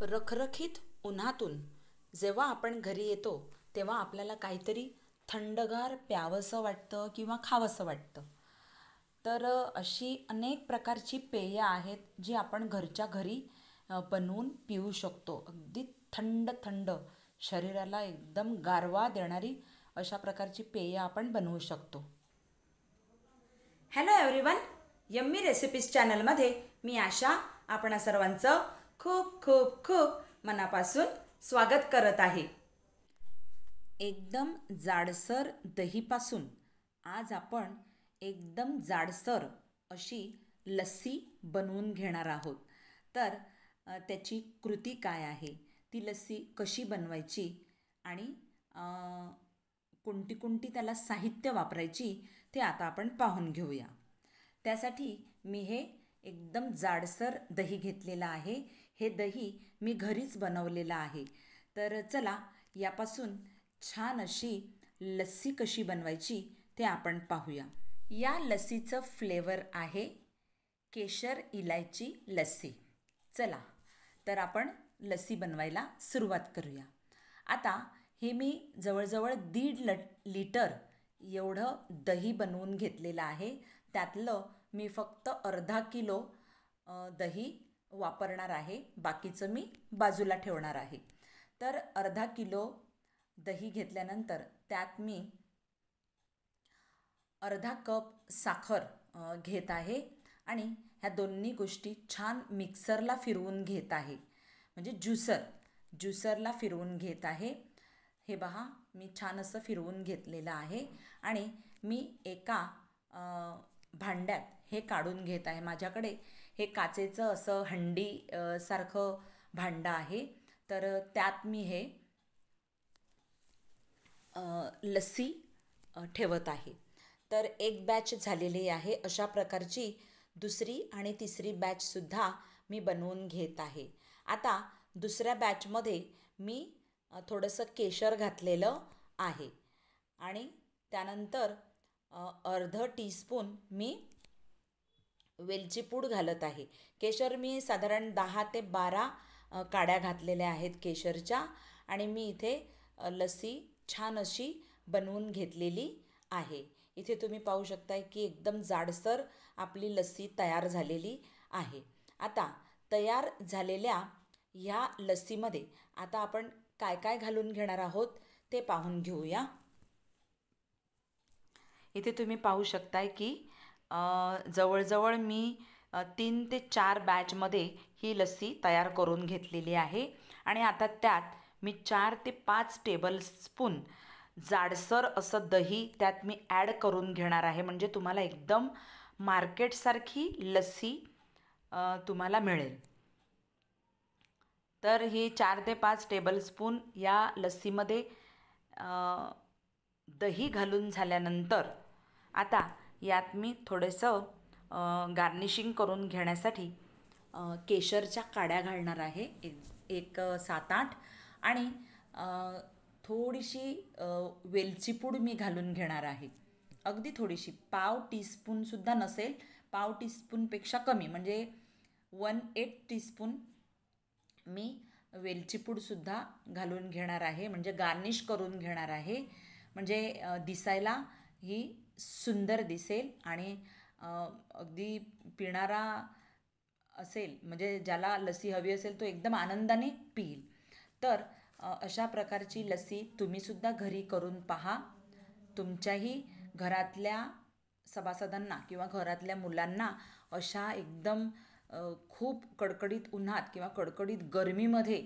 रखरखीत उन्हातून जेव्हा आपण घरी येतो तेव्हा आपल्याला काहीतरी थंडगार प्यावंसं वाटतं किंवा खावंसं वाटतं. तर अशी अनेक प्रकारची पेय आहेत जी आपण घरच्या घरी बनवून पिऊ शकतो. अगदी थंड थंड शरीराला एकदम गारवा देणारी अशा प्रकारची पेय आपण बनवू शकतो. हॅलो एव्हरीवन, यम्मी रेसिपीज चॅनलमध्ये मी आशा आपणा सर्वांचं खूप खूप खूप मनापासून स्वागत करत आहे. एकदम जाडसर दहीपासून आज आपण एकदम जाडसर अशी लस्सी बनवून घेणार आहोत. तर त्याची कृती काय आहे, ती लस्सी कशी बनवायची आणि कोणती कोणती त्याला साहित्य वापरायची ते आता आपण पाहून घेऊया. त्यासाठी मी हे एकदम जाडसर दही घेतलेलं आहे. हे दही मी घरीच बनवलेलं आहे. तर चला यापासून छान अशी लस्सी कशी बनवायची ते आपण पाहूया. या लस्सीचं फ्लेवर आहे केशर इलायची लस्सी. चला तर आपण लस्सी बनवायला सुरुवात करूया. आता हे मी जवळजवळ 1.5 लिटर एवढं दही बनवून घेतलेलं आहे. त्यातलं मी फक्त अर्धा किलो दही वापरणार आहे, बाकीचं मी बाजूला ठेवणार आहे. तर अर्धा किलो दही घेतल्यानंतर त्यात मी अर्धा कप साखर घेत आहे आणि ह्या दोन्ही गोष्टी छान मिक्सरला फिरवून घेत आहे, म्हणजे ज्युसरला फिरवून घेत आहे. हे पहा, मी छान असं फिरवून घेतलेलं आहे आणि मी एका भांड्यात हे काढून घेत आहे. माझ्याकडे हे काचेचं असं हंडी सारखं भांडं आहे. तर त्यात मी हे लस्सी ठेवत आहे. तर एक बॅच झालेली आहे. अशा प्रकारची दुसरी आणि तिसरी बॅचसुद्धा मी बनवून घेत आहे. आता दुसऱ्या बॅचमध्ये मी थोडंसं केशर घातलेलं आहे आणि त्यानंतर अर्धा टीस्पून मी वेलची पूड घालत आहे. केशर मी साधारण 10 ते 12 काड्या घातलेल्या आहेत केशरच्या आणि मी इथे लस्सी छान अशी बनवून घेतलेली आहे. इथे तुम्ही पाहू शकताय की एकदम जाडसर आपली लस्सी तयार झालेली आहे. आता तयार झालेल्या ह्या लस्सीमध्ये आता आपण काय काय घालून घेणार आहोत ते पाहून घेऊया. इथे तुम्ही पाहू शकताय की जवळजवळ मी 3 ते 4 बॅचमध्ये ही लस्सी तयार करून घेतलेली आहे आणि आता त्यात मी 4 ते 5 टेबलस्पून जाडसर असं दही त्यात मी ॲड करून घेणार आहे. म्हणजे तुम्हाला एकदम मार्केटसारखी लस्सी तुम्हाला मिळेल. तर ही 4 ते 5 टेबलस्पून या लस्सीमध्ये दही घालून झाल्यानंतर आता यात मी थोडंसं गार्निशिंग करून घेण्यासाठी केशरच्या काड्या घालणार आहे, एक 7-8 आणि थोडीशी वेलची पूड मी घालून घेणार आहे. अगदी थोडीशी, पाव टीस्पूनसुद्धा नसेल, पाव टीस्पूनपेक्षा कमी, म्हणजे 1/8 टीस्पून मी वेलची पूडसुद्धा घालून घेणार आहे. म्हणजे गार्निश करून घेणार आहे, म्हणजे दिसायला ही सुंदर दिसेल आणि अगदी पिणारा असेल, म्हणजे ज्याला लस्सी हवी असेल तो एकदम आनंदाने पिईल. तर अशा प्रकारची लस्सी तुम्हीसुद्धा घरी करून पहा. तुमच्याही घरातल्या सभासदांना किंवा घरातल्या मुलांना अशा एकदम खूप कडकडीत उन्हात किंवा कडकडीत गरमीमध्ये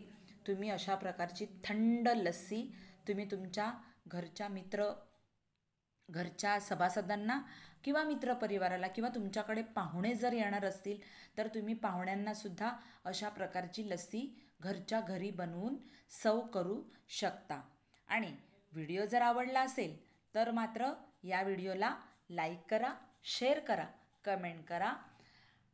तुम्ही अशा प्रकारची थंड लस्सी तुम्ही तुमच्या घरच्या सभासदांना किंवा मित्रपरिवाराला किंवा तुमच्याकडे पाहुणे जर येणार असतील तर तुम्ही पाहुण्यांनासुद्धा अशा प्रकारची लस्सी घरच्या घरी बनवून सर्व करू शकता. आणि व्हिडिओ जर आवडला असेल तर मात्र या व्हिडिओला लाईक करा, शेअर करा, कमेंट करा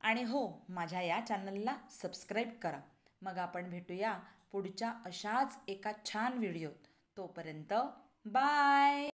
आणि हो, माझ्या या चॅनलला सबस्क्राईब करा. मग आपण भेटूया पुढच्या अशाच एका छान व्हिडिओत. तोपर्यंत बाय.